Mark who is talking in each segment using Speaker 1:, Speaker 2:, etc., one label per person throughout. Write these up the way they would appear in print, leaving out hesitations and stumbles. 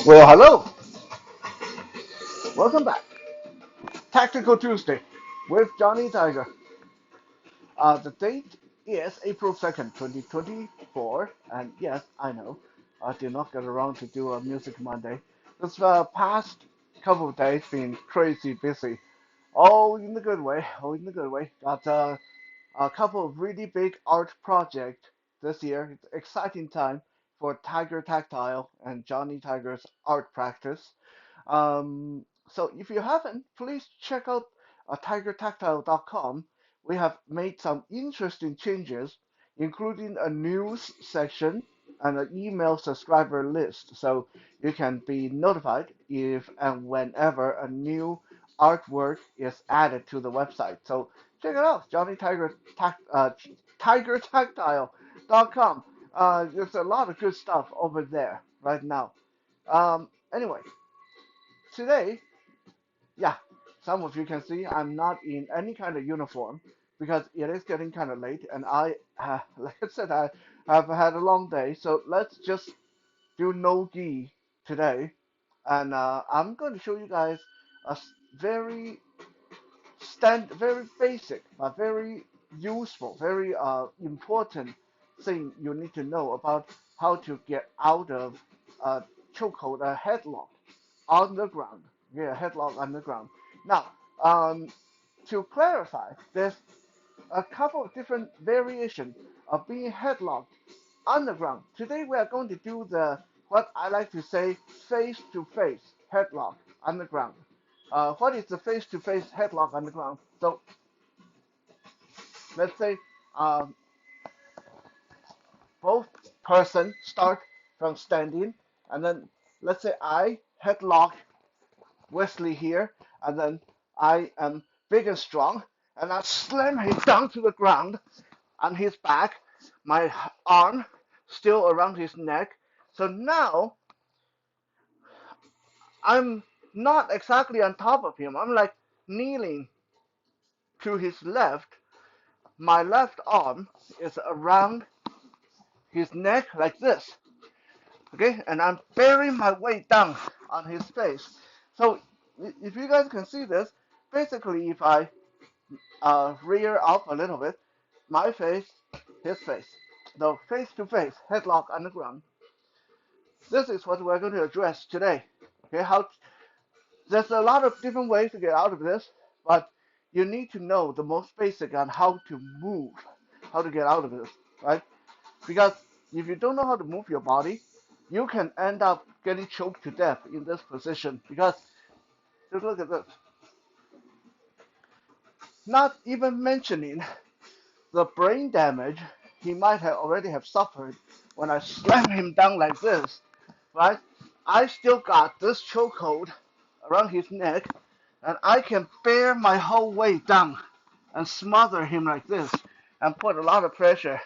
Speaker 1: Well, hello. Welcome back. Tactical Tuesday with Johnny Tiger. The date is April 2nd, 2024. And yes, I know, I did not get around to do a Music Monday. This past couple of days been crazy busy. All in the good way. All in the good way. Got a couple of really big art projects this year. It's exciting time for Tiger Tactile and Johnny Tiger's art practice. So if you haven't, please check out tigertactile.com. We have made some interesting changes, including a news section and an email subscriber list, so you can be notified if and whenever a new artwork is added to the website. So check it out, tigertactile.com. There's a lot of good stuff over there right now. Anyway, today, yeah, some of you can see I'm not in any kind of uniform because it is getting kind of late, and like I said, I have had a long day. So let's just do no gi today, and I'm going to show you guys a very very basic but very useful, very important thing you need to know about how to get out of a chokehold, a headlock on the ground. Yeah, headlock on the ground. Now, um, to clarify, there's a couple of different variations of being headlocked on the ground. Today we are going to do the what I like to say face-to-face headlock on the ground. What is the face-to-face headlock on the ground? So let's say um, both person start from standing, and then let's say I headlock Wesley here, and then I am big and strong, and I slam him down to the ground on his back, my arm still around his neck. So now I'm not exactly on top of him. I'm like kneeling to his left. My left arm is around his neck like this. Okay, and I'm burying my weight down on his face. So if you guys can see this, basically if I rear up a little bit, my face, his face, the face-to-face headlock on the ground. This is what we're going to address today. Okay, there's a lot of different ways to get out of this, but you need to know the most basic on how to move, how to get out of this, right? Because if you don't know how to move your body, you can end up getting choked to death in this position. Because just look at this. Not even mentioning the brain damage he might have already have suffered when I slam him down like this, right? I still got this chokehold around his neck, and I can bear my whole weight down and smother him like this and put a lot of pressure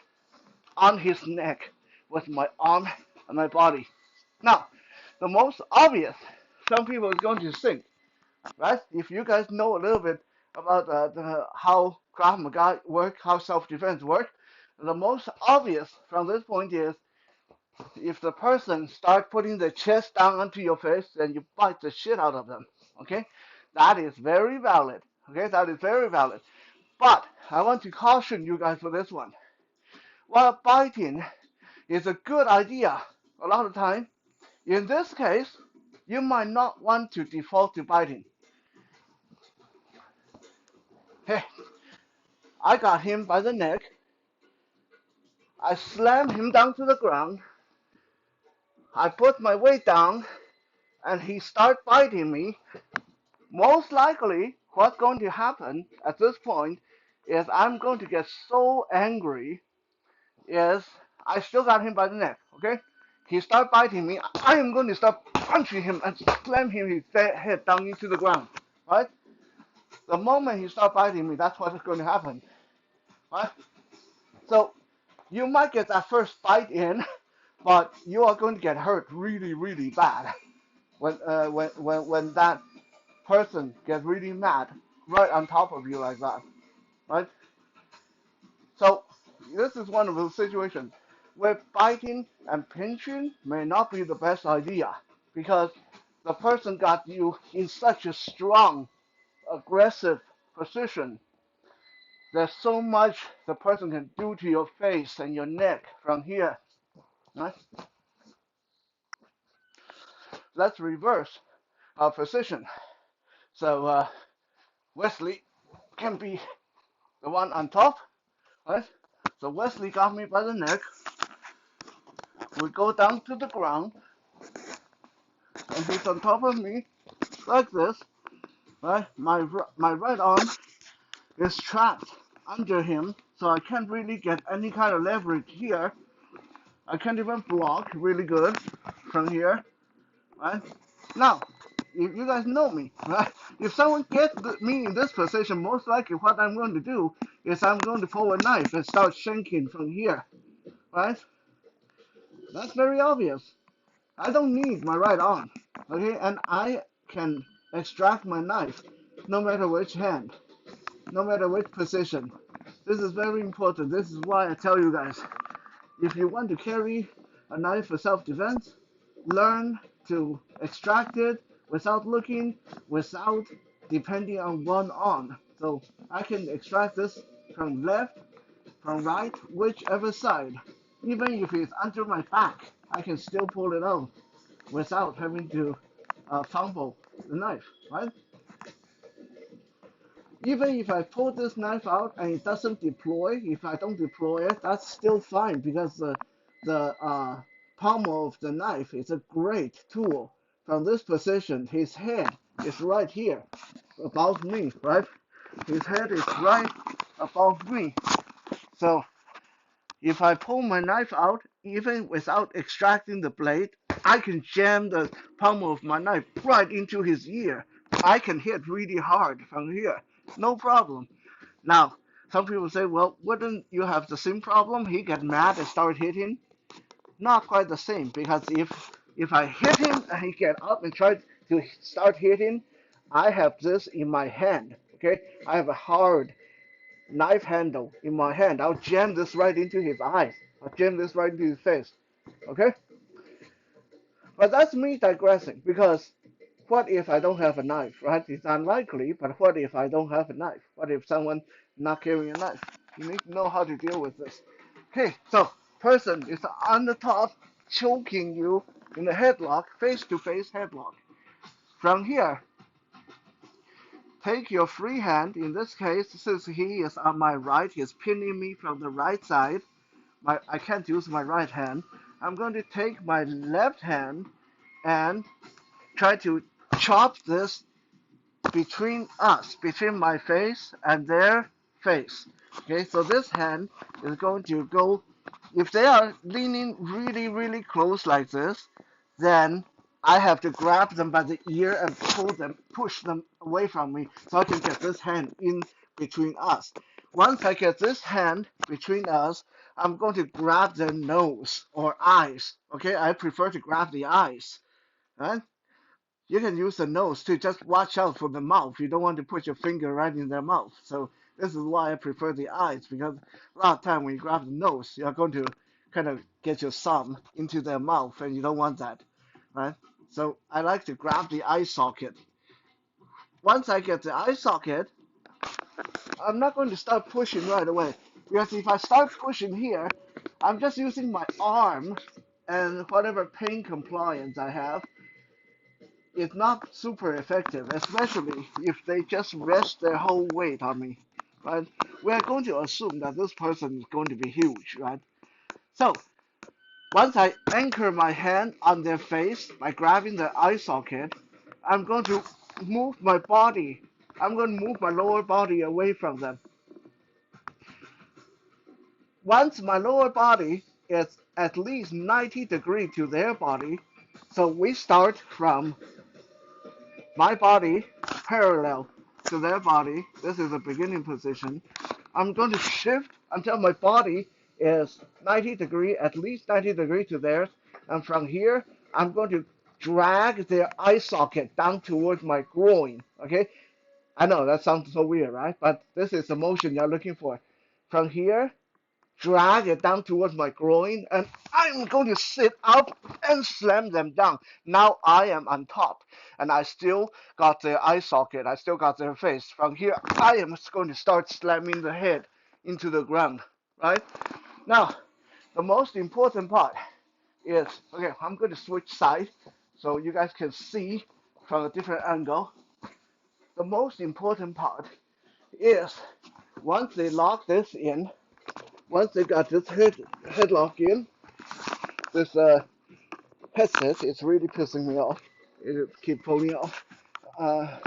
Speaker 1: on his neck with my arm and my body. Now, the most obvious, some people is going to think, right? If you guys know a little bit about how Krav Maga work, how self-defense work, the most obvious from this point is if the person start putting the chest down onto your face, then you bite the shit out of them. Okay, that is very valid. Okay, that is very valid. But I want to caution you guys for this one. While biting is a good idea, a lot of time, in this case, you might not want to default to biting. Hey, I got him by the neck. I slammed him down to the ground. I put my weight down, and he started biting me. Most likely, what's going to happen at this point is I'm going to get so angry. Is I still got him by the neck. Okay, he started biting me. I am going to start punching him and slam him his head down into the ground. Right? The moment he starts biting me, that's what is going to happen. Right? So you might get that first bite in, but you are going to get hurt really, really bad when that person gets really mad right on top of you like that, right? So this is one of those situations where biting and pinching may not be the best idea. because the person got you in such a strong, aggressive position. There's so much the person can do to your face and your neck from here. Right? Let's reverse our position. So Wesley can be the one on top. Right? So Wesley got me by the neck. We go down to the ground, and he's on top of me like this. Right? My right arm is trapped under him, so I can't really get any kind of leverage here. I can't even block really good from here. Right? Now, you guys know me, right? If someone gets me in this position, most likely what I'm going to do is I'm going to pull a knife and start shanking from here, right? That's very obvious. I don't need my right arm, okay? And I can extract my knife no matter which hand, no matter which position. This is very important. This is why I tell you guys, if you want to carry a knife for self-defense, learn to extract it without looking, without depending on one arm. So I can extract this from left, from right, whichever side. Even if it's under my back, I can still pull it out without having to fumble the knife, right? Even if I pull this knife out and it doesn't deploy, if I don't deploy it, that's still fine because the palm of the knife is a great tool. From this position, his head is right here, above me, right? His head is right above me. So if I pull my knife out, even without extracting the blade, I can jam the palm of my knife right into his ear. I can hit really hard from here, no problem. Now, some people say, well, wouldn't you have the same problem? He get mad and start hitting. Not quite the same, because if I hit him and he get up and try to start hitting, I have this in my hand. Okay, I have a hard knife handle in my hand. I'll jam this right into his eyes. I'll jam this right into his face. Okay? But that's me digressing, because what if I don't have a knife, right? It's unlikely, but what if I don't have a knife? What if someone not carrying a knife? You need to know how to deal with this. Okay, so person is on the top, choking you in a headlock, face-to-face headlock. From here, take your free hand. In this case, since he is on my right, he's pinning me from the right side. I can't use my right hand. I'm going to take my left hand and try to chop this between us, between my face and their face. Okay, so this hand is going to go, if they are leaning really, really close like this, then I have to grab them by the ear and pull them, push them away from me so I can get this hand in between us. Once I get this hand between us, I'm going to grab their nose or eyes. Okay, I prefer to grab the eyes. Right? You can use the nose to just watch out for the mouth. You don't want to put your finger right in their mouth. So this is why I prefer the eyes, because a lot of time when you grab the nose, you're going to kind of get your thumb into their mouth, and you don't want that, right? So I like to grab the eye socket. Once I get the eye socket, I'm not going to start pushing right away, because if I start pushing here, I'm just using my arm and whatever pain compliance I have. It's not super effective, especially if they just rest their whole weight on me, right? We are going to assume that this person is going to be huge, right? So once I anchor my hand on their face by grabbing the eye socket, I'm going to move my body. I'm going to move my lower body away from them. Once my lower body is at least 90 degrees to their body, so we start from my body parallel to their body. This is the beginning position. I'm going to shift until my body is 90 degree, at least 90 degree to theirs. And from here, I'm going to drag their eye socket down towards my groin. Okay? I know that sounds so weird, right? But this is the motion you're looking for. From here, drag it down towards my groin, and I'm going to sit up and slam them down. Now I am on top, and I still got the eye socket. I still got their face. From here, I am going to start slamming the head into the ground, right? Now, the most important part is, okay, I'm going to switch side so you guys can see from a different angle. The most important part is once they lock this in, once they got this headlock in, this headset is really pissing me off. It keep pulling off. Uh,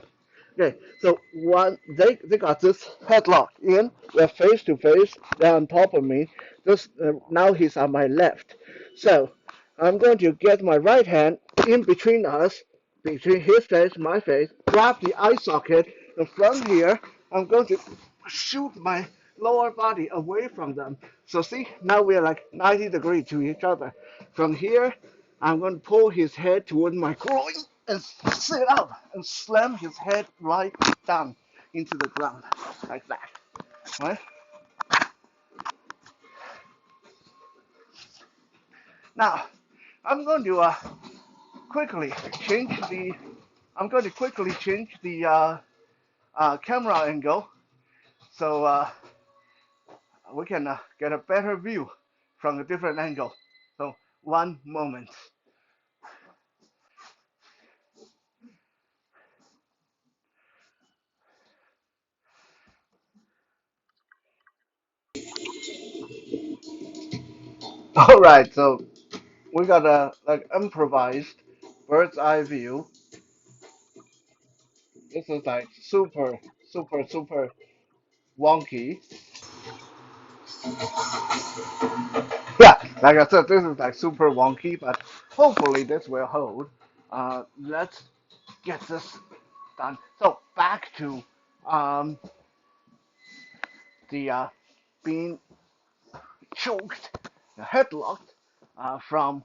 Speaker 1: Okay, so one they got this headlock in. They're face to face. They're on top of me. This now he's on my left. So I'm going to get my right hand in between us, between his face, my face. Grab the eye socket, and from here I'm going to shoot my lower body away from them. So see, now we're like 90 degrees to each other. From here, I'm going to pull his head toward my groin and sit up and slam his head right down into the ground like that. Right? Now, I'm going to quickly change the. I'm going to quickly change the camera angle so we can get a better view from a different angle. So one moment. All right, so we got a like improvised bird's eye view. This is like super wonky. Yeah, like I said, this is like super wonky, but hopefully this will hold. Let's get this done. So back to um, the being choked, headlocked from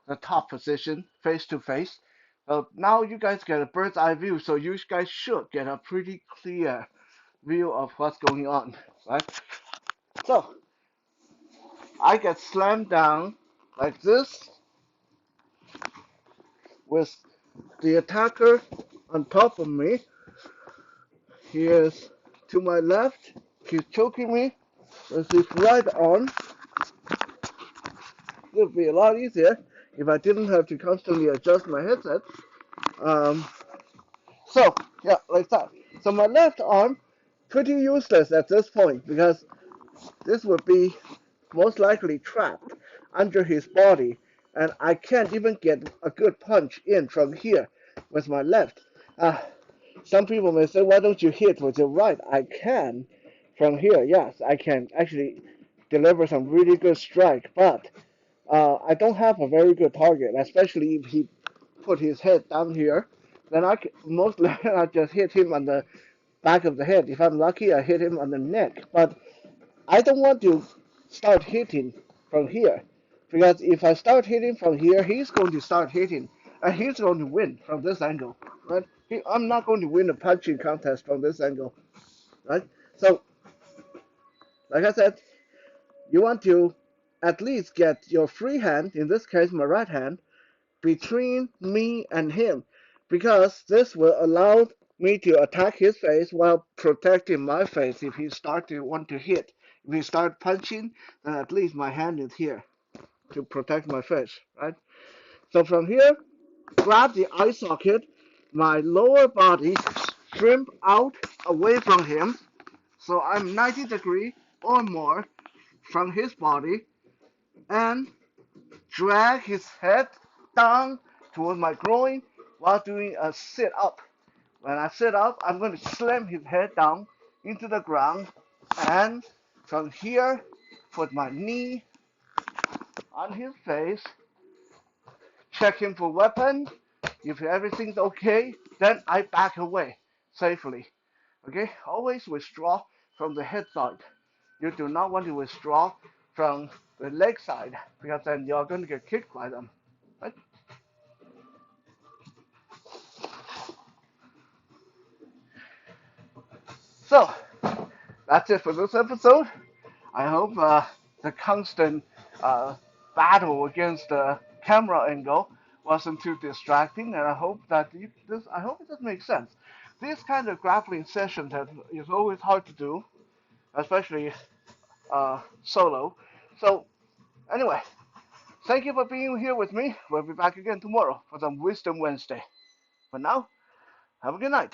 Speaker 1: the top position, face to face. So now you guys get a bird's eye view, so you guys should get a pretty clear view of what's going on, right? So I get slammed down like this with the attacker on top of me. He is to my left. He's choking me with his right arm. It would be a lot easier if I didn't have to constantly adjust my headset. Um, so, yeah, like that. So my left arm, pretty useless at this point because this would be most likely trapped under his body, and I can't even get a good punch in from here with my left. Uh, some people may say, why don't you hit with your right? I can from here, yes, I can actually deliver some really good strike, but I don't have a very good target, especially if he put his head down here. Then most likely I just hit him on the back of the head. If I'm lucky, I hit him on the neck. But I don't want to start hitting from here, because if I start hitting from here, he's going to start hitting, and he's going to win from this angle, right? I'm not going to win a punching contest from this angle, right? So, like I said, you want to at least get your free hand, in this case my right hand, between me and him, because this will allow me to attack his face while protecting my face if he start to want to hit. If he start punching, then at least my hand is here to protect my face, right? So from here, grab the eye socket, my lower body shrimp out away from him, so I'm 90 degrees or more from his body, and drag his head down toward my groin while doing a sit up. When I sit up, I'm going to slam his head down into the ground, and from here, put my knee on his face, check him for weapon. If everything's okay, then I back away safely. Okay, always withdraw from the head side. You do not want to withdraw from the leg side, because then you're going to get kicked by them. Right? So that's it for this episode. I hope the constant battle against the camera angle wasn't too distracting, and I hope that I hope it does make sense. This kind of grappling session that is always hard to do, especially solo. So anyway, thank you for being here with me. We'll be back again tomorrow for some Wisdom Wednesday. For now, have a good night.